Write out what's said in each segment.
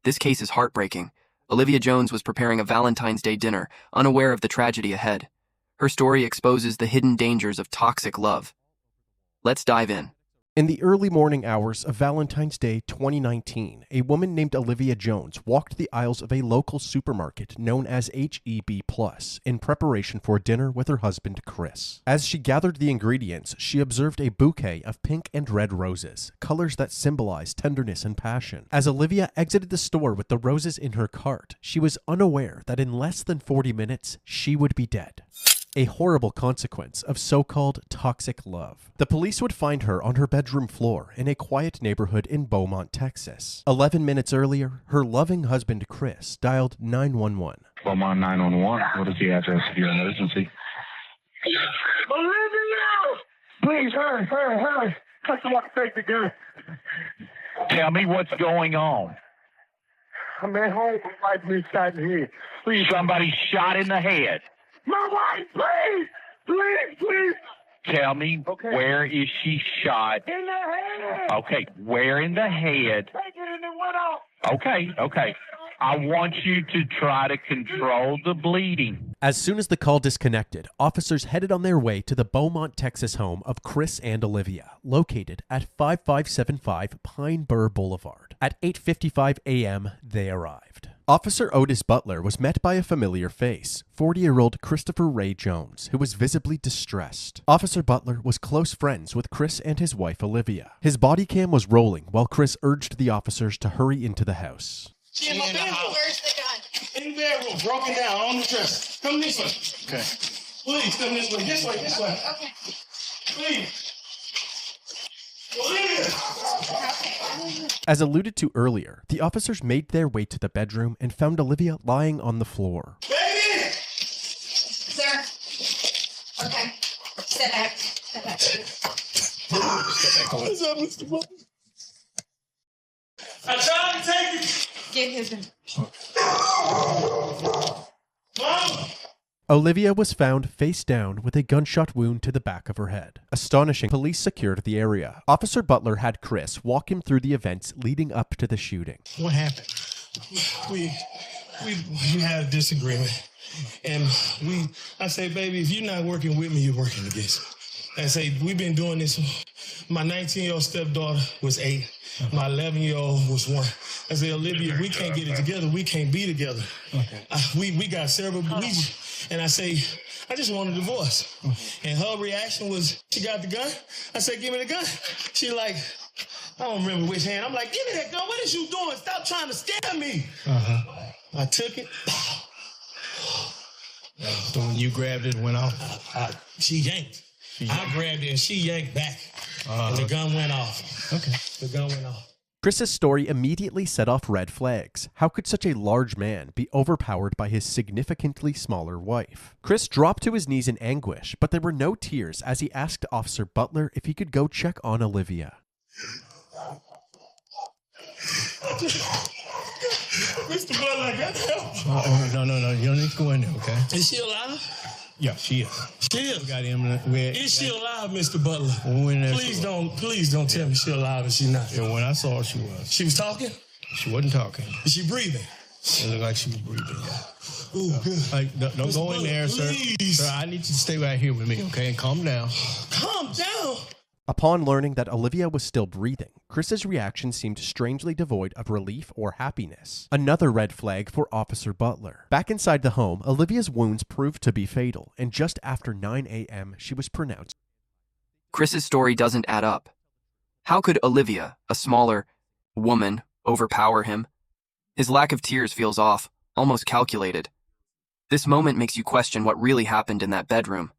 This case is heartbreaking. Olivia Jones was preparing a Valentine's Day dinner, unaware of the tragedy ahead. Her story exposes the hidden dangers of toxic love. Let's dive in. In the early morning hours of Valentine's Day 2019, a woman named Olivia Jones walked the aisles of a local supermarket known as HEB Plus in preparation for dinner with her husband Chris. As she gathered the ingredients, she observed a bouquet of pink and red roses, colors that symbolize tenderness and passion. As Olivia exited the store with the roses in her cart, she was unaware that in less than 40 minutes, she would be dead. A horrible consequence of so-called toxic love. The police would find her on her bedroom floor in a quiet neighborhood in Bowmont, Texas. 11 minutes earlier, her loving husband Chris dialed 911. Bowmont 911. What is the address of your emergency? Olivia! Please, hurry. Someone take the gun. Tell me what's going on. I'm at home. My wife been shot in the head. Please. Somebody shot in the head. My wife, please. Tell me, where is she shot? In the head. Okay, where in the head? Take it and it went off. Okay. I want you to try to control the bleeding. As soon as the call disconnected, officers headed on their way to the Bowmont, Texas home of Chris and Olivia, located at 5575 Pine Bur Boulevard. At 8:55 a.m., they arrived. Officer Otis Butler was met by a familiar face, 40-year-old Christopher Ray Jones, who was visibly distressed. Officer Butler was close friends with Chris and his wife Olivia. His body cam was rolling while Chris urged the officers to hurry into the house. She in my bedroom. Where's the gun? In the bedroom, broken down on the dresser. Come this way. Okay. Please, come this way. This way. Okay. Please. As alluded to earlier, the officers made their way to the bedroom and found Olivia lying on the floor. Baby! Sir. Okay. Step back. What's up, Mr. Butler? I tried to take it. Get his. Mama! Olivia was found face down with a gunshot wound to the back of her head. Astonishing, police secured the area. Officer Butler had Chris walk him through the events leading up to the shooting. What happened? We had a disagreement. And I say, baby, if you're not working with me, you're working against me. I say, we've been doing this. My 19-year-old stepdaughter was 8. My 11-year-old was 1. I say, Olivia, we can't get it together. We can't be together. Okay. We got several. And I say, I just want a divorce. And her reaction was, she got the gun? I said, give me the gun. She like, I don't remember which hand. I'm like, give me that gun. What is you doing? Stop trying to scare me. I took it. So when you grabbed it, went off? She yanked. I grabbed it and she yanked back. And the gun went off. Okay. The gun went off. Chris's story immediately set off red flags. How could such a large man be overpowered by his significantly smaller wife? Chris dropped to his knees in anguish, but there were no tears as he asked Officer Butler if he could go check on Olivia. Mr. Butler, I got help. No. You don't need to go in there, okay? Is she alive? Yeah, she is. She is. We got him. Is she alive, Mr. Butler? Please don't tell me she's alive and she's not. Yeah, when I saw her, she was. She was talking? She wasn't talking. Is she breathing? It looked like she was breathing, yeah. Ooh, good. Like, don't go in there, sir. Please. Sir, I need you to stay right here with me, okay? And calm down. Calm down. Upon learning that Olivia was still breathing, Chris's reaction seemed strangely devoid of relief or happiness. Another red flag for Officer Butler. Back inside the home, Olivia's wounds proved to be fatal, and just after 9 a.m., she was pronounced. Chris's story doesn't add up. How could Olivia, a smaller woman, overpower him? His lack of tears feels off, almost calculated. This moment makes you question what really happened in that bedroom.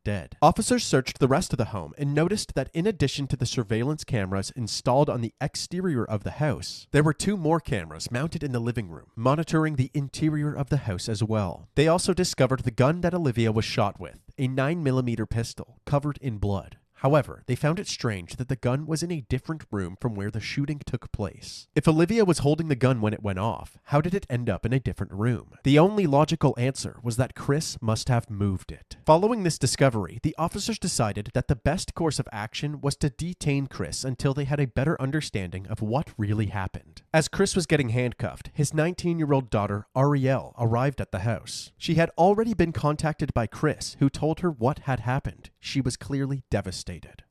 Dead. Officers searched the rest of the home and noticed that in addition to the surveillance cameras installed on the exterior of the house, there were 2 more cameras mounted in the living room, monitoring the interior of the house as well. They also discovered the gun that Olivia was shot with, a 9mm pistol covered in blood. However, they found it strange that the gun was in a different room from where the shooting took place. If Olivia was holding the gun when it went off, how did it end up in a different room? The only logical answer was that Chris must have moved it. Following this discovery, the officers decided that the best course of action was to detain Chris until they had a better understanding of what really happened. As Chris was getting handcuffed, his 19-year-old daughter, Ariel, arrived at the house. She had already been contacted by Chris, who told her what had happened. She was clearly devastated.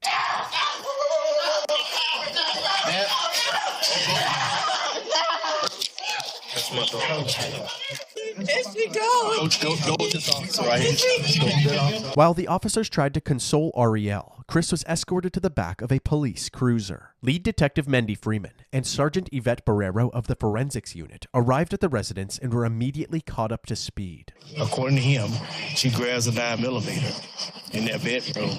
While the officers tried to console Ariel, Chris was escorted to the back of a police cruiser. Lead Detective Mendy Freeman and Sergeant Yvette Barrero of the Forensics Unit arrived at the residence and were immediately caught up to speed. According to him, she grabs a 9mm in their bedroom.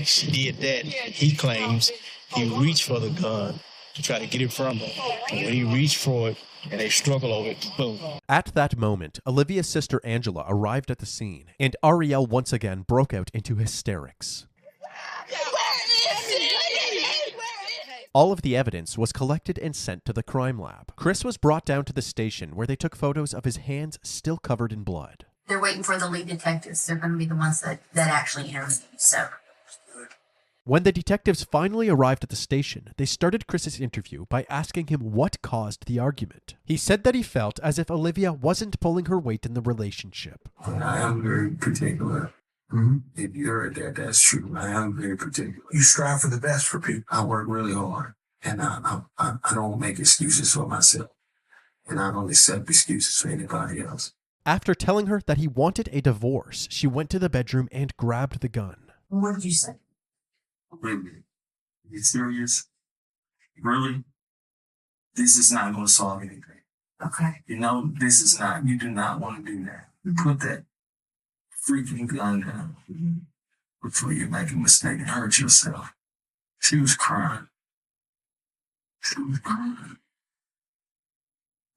She did that. He claims he reached for the gun to try to get it from her. And when he reached for it, and they struggle over it, boom. At that moment, Olivia's sister Angela arrived at the scene, and Ariel once again broke out into hysterics. All of the evidence was collected and sent to the crime lab. Chris was brought down to the station where they took photos of his hands still covered in blood. They're waiting for the lead detectives. They're going to be the ones that actually interview. So. When the detectives finally arrived at the station, they started Chris's interview by asking him what caused the argument. He said that he felt as if Olivia wasn't pulling her weight in the relationship. I am very particular. If you heard that, that's true. I am very particular. You strive for the best for people. I work really hard, and I don't make excuses for myself, and I don't accept excuses for anybody else. After telling her that he wanted a divorce, she went to the bedroom and grabbed the gun. What did you say? Really? You serious? Really? This is not going to solve anything. Okay. You know, you do not want to do that. Put that freaking gun down before you make a mistake and hurt yourself. She was crying. She was crying.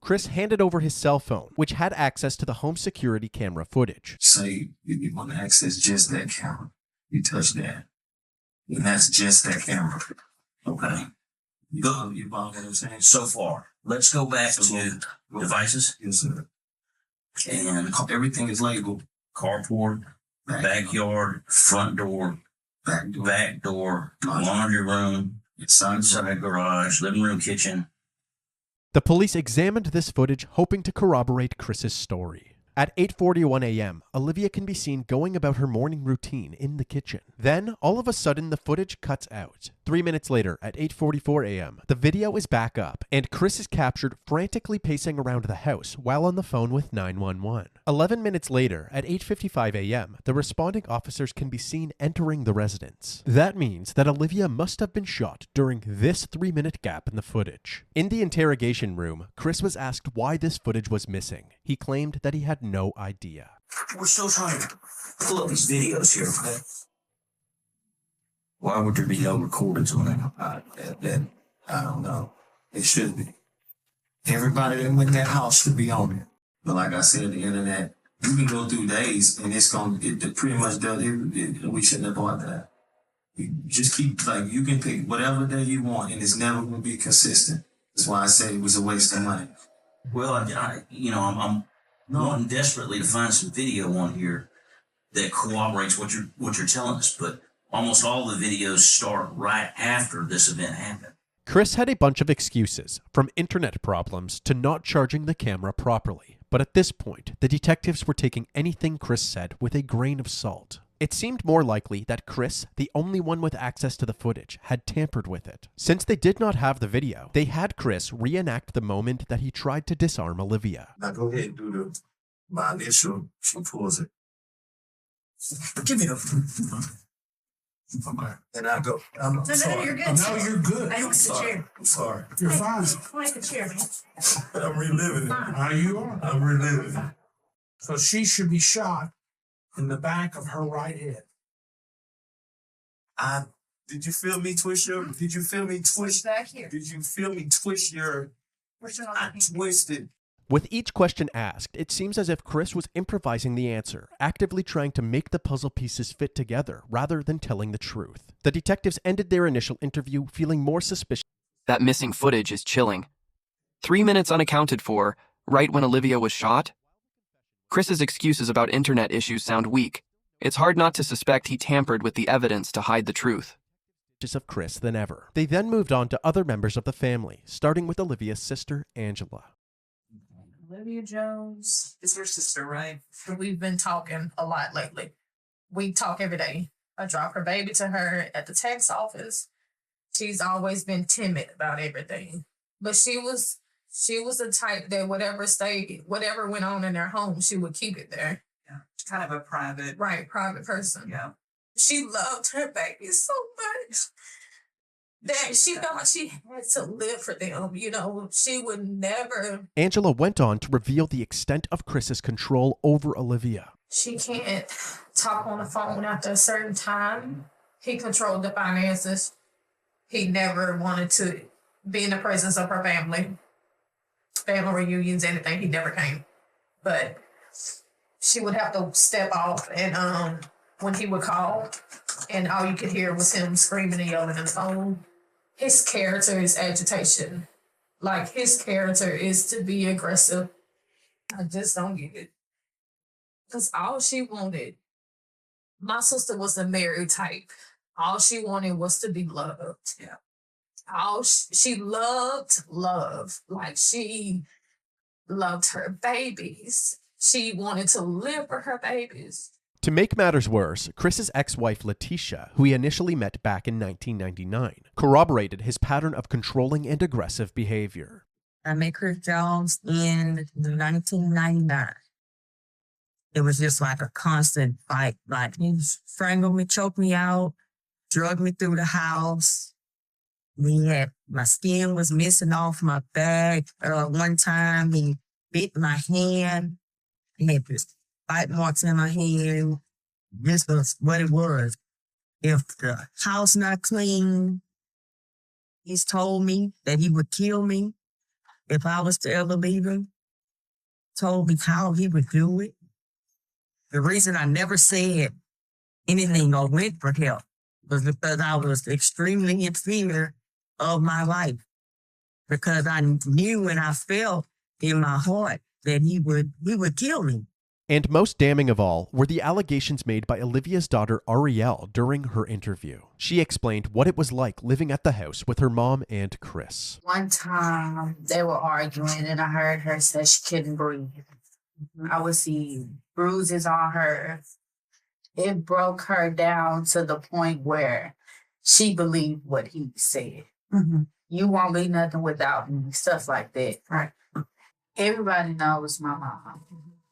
Chris handed over his cell phone, which had access to the home security camera footage. Say you want to access just that camera. You touch that. And that's just that camera. Okay. You follow what I'm saying? So far, let's go back to devices. Yes, sir. And everything is labeled. Carport, backyard, front door, back door, laundry room, inside garage, living room, kitchen. The police examined this footage, hoping to corroborate Chris's story. At 8:41 a.m., Olivia can be seen going about her morning routine in the kitchen. Then, all of a sudden, the footage cuts out. 3 minutes later, at 8:44 a.m., the video is back up, and Chris is captured frantically pacing around the house while on the phone with 911. 11 minutes later, at 8:55 a.m., the responding officers can be seen entering the residence. That means that Olivia must have been shot during this 3-minute gap in the footage. In the interrogation room, Chris was asked why this footage was missing. He claimed that he had no idea. We're still trying to pull up these videos here, okay? Why would there be no recordings on it? I don't know. It should be. Everybody that went in that house should be on it. But like I said, the internet, you can go through days and it pretty much does it. We shouldn't have bought that. You just keep, you can pick whatever day you want and it's never going to be consistent. That's why I said it was a waste of money. Well, I'm wanting desperately to find some video on here that corroborates what you're telling us, but almost all the videos start right after this event happened. Chris had a bunch of excuses, from internet problems to not charging the camera properly. But at this point, the detectives were taking anything Chris said with a grain of salt. It seemed more likely that Chris, the only one with access to the footage, had tampered with it. Since they did not have the video, they had Chris reenact the moment that he tried to disarm Olivia. Now go ahead and do my initial. She pulls it. Give me the. Okay. And I go. I'm sorry. No, you're good. No, you're good. I don't want the chair. I'm sorry. You're fine. I like the chair, man. I'm reliving it. How you are? I'm reliving it. So she should be shot in the back of her right head. Did you feel me twist your? Did you feel me twist? Back here. Did you feel me twist your? We're still not I looking. twisted. With each question asked, it seems as if Chris was improvising the answer, actively trying to make the puzzle pieces fit together rather than telling the truth. The detectives ended their initial interview feeling more suspicious. That missing footage is chilling. 3 minutes unaccounted for, right when Olivia was shot? Chris's excuses about internet issues sound weak. It's hard not to suspect he tampered with the evidence to hide the truth. Of Chris than ever. They then moved on to other members of the family, starting with Olivia's sister, Angela. Olivia Jones is your sister, right? We've been talking a lot lately. We talk every day. I drop her baby to her at the tax office. She's always been timid about everything. But she was the type that whatever went on in their home, she would keep it there. Yeah. Kind of a private person. Yeah. She loved her baby so much that she felt like she had to live for them. She would never. Angela went on to reveal the extent of Chris's control over Olivia. She can't talk on the phone after a certain time. He controlled the finances. He never wanted to be in the presence of her family. Family reunions, anything, he never came. But she would have to step off, and when he would call, and all you could hear was him screaming and yelling on the phone. His character is agitation. Like, his character is to be aggressive. I just don't get it. Because all she wanted, my sister was a married type. All she wanted was to be loved. Yeah. She loved love. Like, she loved her babies. She wanted to live for her babies. To make matters worse, Chris's ex-wife Leticia, who he initially met back in 1999, corroborated his pattern of controlling and aggressive behavior. I met Chris Jones in 1999. It was just like a constant fight. Like, he strangled me, choked me out, drug me through the house. My skin was missing off my back. One time he bit my hand. He had this bite marks in my hand. This was what it was. If the house not clean, he's told me that he would kill me if I was to ever leave him. Told me how he would do it. The reason I never said anything or went for help was because I was extremely in fear of my life. Because I knew and I felt in my heart that he would kill me. And most damning of all were the allegations made by Olivia's daughter Ariel during her interview. She explained what it was like living at the house with her mom and Chris. One time they were arguing and I heard her say she couldn't breathe. I would see bruises on her. It broke her down to the point where she believed what he said. Mm-hmm. You won't be nothing without me, stuff like that. Right. Everybody knows my mom.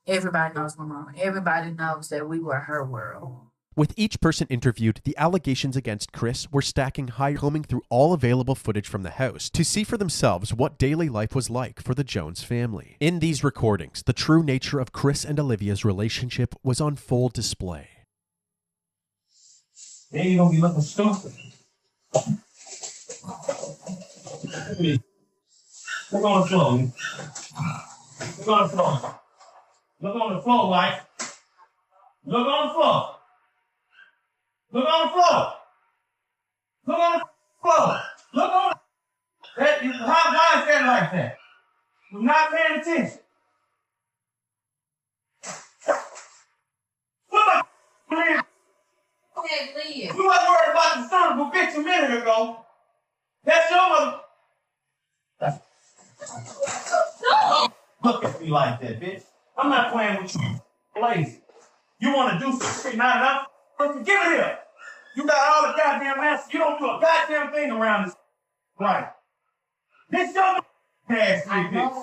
Everybody knows my mom. Everybody knows that we were her world. With each person interviewed, the allegations against Chris were stacking higher, combing through all available footage from the house to see for themselves what daily life was like for the Jones family. In these recordings, the true nature of Chris and Olivia's relationship was on full display. Then you're gonna be looking stupid. Look on the floor. Look on the floor. Look on the floor, wife. Look on the floor. Look on the floor. Look on the floor. Look on the... Why is that like that? You're not paying attention. What the f***, Leave. You wasn't worried about the son of a bitch a minute ago. That's your mother... Look at me like that, bitch. I'm not playing with you. Lazy. You want to do something, not enough? Give it here. You got all the goddamn answers. You don't do a goddamn thing around this. Right. This your ass, bitch.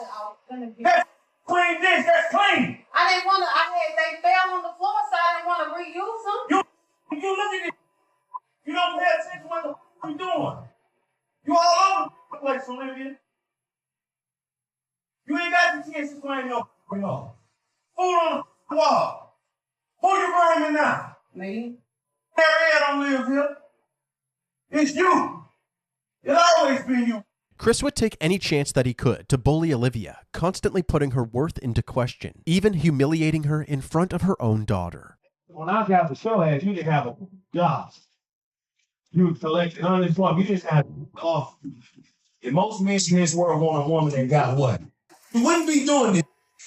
That's clean dish. That's clean. I didn't want to. They fell on the floor, so I didn't want to reuse them. You look at it. You don't pay attention to what the f*** you doing. You all over the place, Olivia. You ain't got the chance to claim your f***ing off. Food on the wall. Who you burning now? Me. Ariel don't live here. It's you. It's always been you. Chris would take any chance that he could to bully Olivia, constantly putting her worth into question, even humiliating her in front of her own daughter. When I got the show ass, you didn't have a job. You would collect unemployment. You just had off. And most men in this world want a woman that got what? You wouldn't be doing this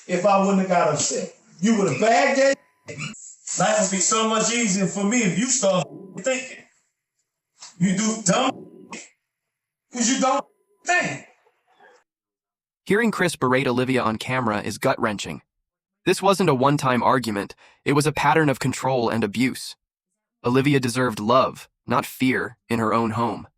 if I wouldn't have got upset. You would have bagged that. Life would be so much easier for me if you start thinking. You do dumb because you don't think. Hearing Chris berate Olivia on camera is gut-wrenching. This wasn't a one-time argument. It was a pattern of control and abuse. Olivia deserved love, not fear, in her own home.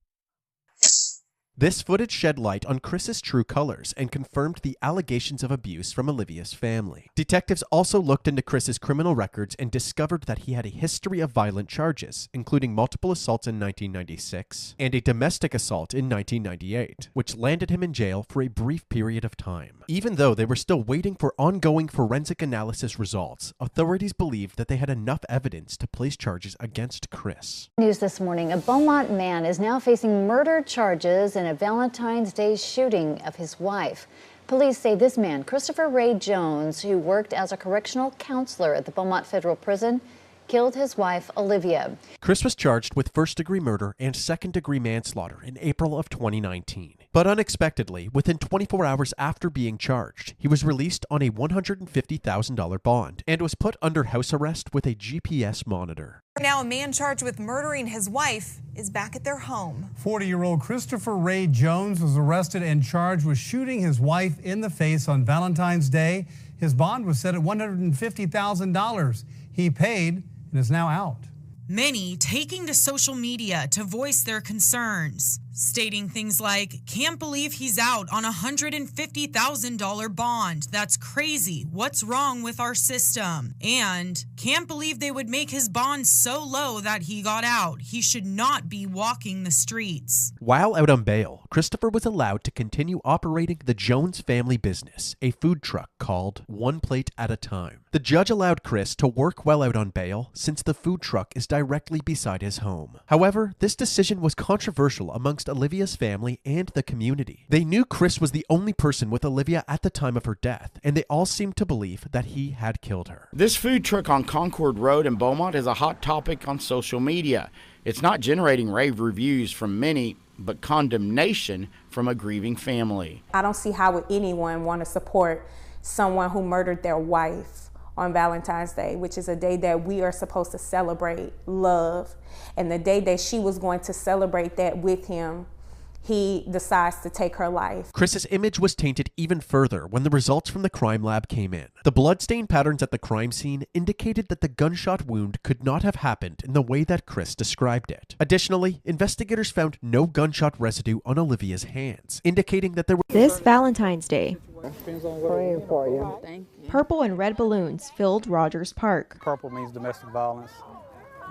This footage shed light on Chris's true colors and confirmed the allegations of abuse from Olivia's family. Detectives also looked into Chris's criminal records and discovered that he had a history of violent charges, including multiple assaults in 1996 and a domestic assault in 1998, which landed him in jail for a brief period of time. Even though they were still waiting for ongoing forensic analysis results, authorities believed that they had enough evidence to place charges against Chris. News this morning, a Bowmont man is now facing murder charges in a Valentine's Day shooting of his wife. Police say this man, Christopher Ray Jones, who worked as a correctional counselor at the Bowmont Federal Prison, killed his wife, Olivia. Chris was charged with first-degree murder and second-degree manslaughter in April of 2019. But unexpectedly, within 24 hours after being charged, he was released on a $150,000 bond and was put under house arrest with a GPS monitor. Now a man charged with murdering his wife is back at their home. 40-year-old Christopher Ray Jones was arrested and charged with shooting his wife in the face on Valentine's Day. His bond was set at $150,000. He paid and is now out. Many taking to social media to voice their concerns, stating things like, "Can't believe he's out on a $150,000 bond. That's crazy. What's wrong with our system?" And, "Can't believe they would make his bond so low that he got out. He should not be walking the streets." While out on bail, Christopher was allowed to continue operating the Jones family business, a food truck called One Plate at a Time. The judge allowed Chris to work while out on bail since the food truck is directly beside his home. However, this decision was controversial amongst Olivia's family and the community. They knew Chris was the only person with Olivia at the time of her death, and they all seemed to believe that he had killed her. This food truck on Concord Road in Bowmont is a hot topic on social media. It's not generating rave reviews from many, but condemnation from a grieving family. I don't see how would anyone want to support someone who murdered their wife on Valentine's Day, which is a day that we are supposed to celebrate love. And the day that she was going to celebrate that with him, he decides to take her life. Chris's image was tainted even further when the results from the crime lab came in. The bloodstain patterns at the crime scene indicated that the gunshot wound could not have happened in the way that Chris described it. Additionally, investigators found no gunshot residue on Olivia's hands, indicating that there was... This Valentine's Day, Praying for you. purple and red balloons filled Rogers Park. Purple means domestic violence,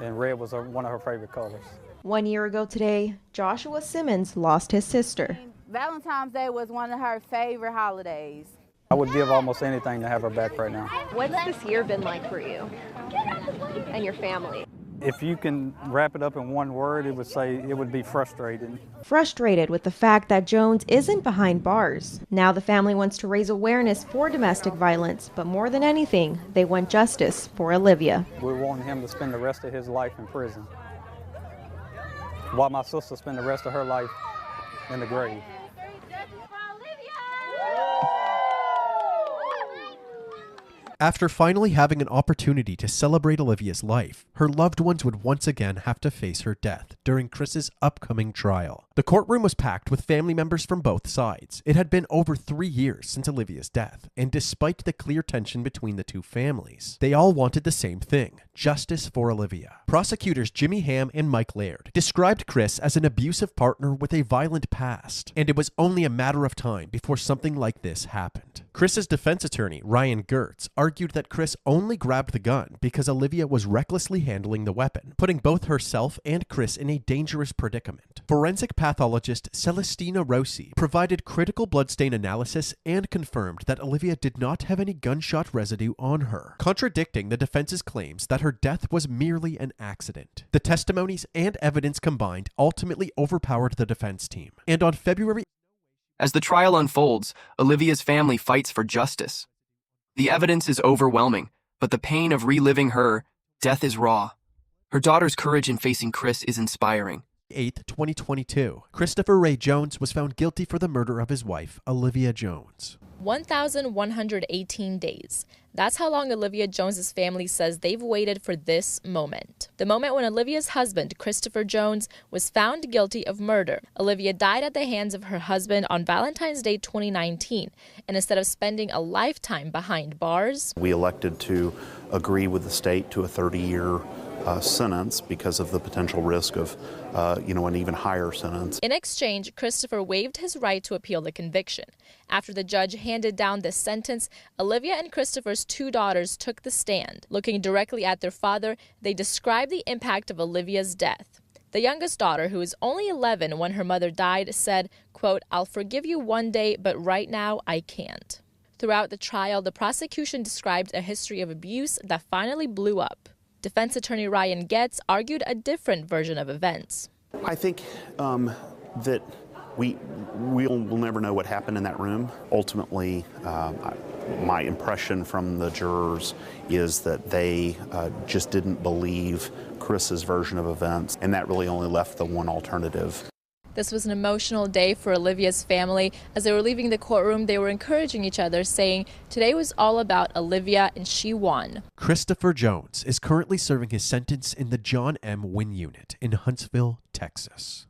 and red was one of her favorite colors. 1 year ago today, Joshua Simmons lost his sister. Valentine's Day was one of her favorite holidays. I would give almost anything to have her back right now. What's this year been like for you and your family? If you can wrap it up in one word, it would be frustrating. Frustrated with the fact that Jones isn't behind bars. Now the family wants to raise awareness for domestic violence, but more than anything, they want justice for Olivia. We want him to spend the rest of his life in prison, while my sister spend the rest of her life in the grave. After finally having an opportunity to celebrate Olivia's life, her loved ones would once again have to face her death during Chris's upcoming trial. The courtroom was packed with family members from both sides. It had been over 3 years since Olivia's death, and despite the clear tension between the two families, they all wanted the same thing: justice for Olivia. Prosecutors Jimmy Ham and Mike Laird described Chris as an abusive partner with a violent past, and it was only a matter of time before something like this happened. Chris's defense attorney, Ryan Gertz, argued that Chris only grabbed the gun because Olivia was recklessly handling the weapon, putting both herself and Chris in a dangerous predicament. Forensic pathologist Celestina Rossi provided critical bloodstain analysis and confirmed that Olivia did not have any gunshot residue on her, contradicting the defense's claims that her death was merely an accident. The testimonies and evidence combined ultimately overpowered the defense team, and on February As the trial unfolds, Olivia's family fights for justice. The evidence is overwhelming, but the pain of reliving her death is raw. Her daughter's courage in facing Chris is inspiring. 8th, 2022, Christopher Ray Jones was found guilty for the murder of his wife, Olivia Jones. 1,118 days. That's how long Olivia Jones's family says they've waited for this moment. The moment when Olivia's husband, Christopher Jones, was found guilty of murder. Olivia died at the hands of her husband on Valentine's Day 2019, and instead of spending a lifetime behind bars, we elected to agree with the state to a 30-year sentence because of the potential risk of, an even higher sentence. In exchange, Christopher waived his right to appeal the conviction. After the judge handed down this sentence, Olivia and Christopher's 2 daughters took the stand. Looking directly at their father, they described the impact of Olivia's death. The youngest daughter, who was only 11 when her mother died, said, quote, "I'll forgive you one day, but right now I can't." Throughout the trial, the prosecution described a history of abuse that finally blew up. Defense attorney Ryan Getz argued a different version of events. I think that we'll never know what happened in that room. Ultimately, my impression from the jurors is that they just didn't believe Chris's version of events, and that really only left the one alternative. This was an emotional day for Olivia's family. As they were leaving the courtroom, they were encouraging each other, saying, "Today was all about Olivia, and she won." Christopher Jones is currently serving his sentence in the John M. Wynn Unit in Huntsville, Texas.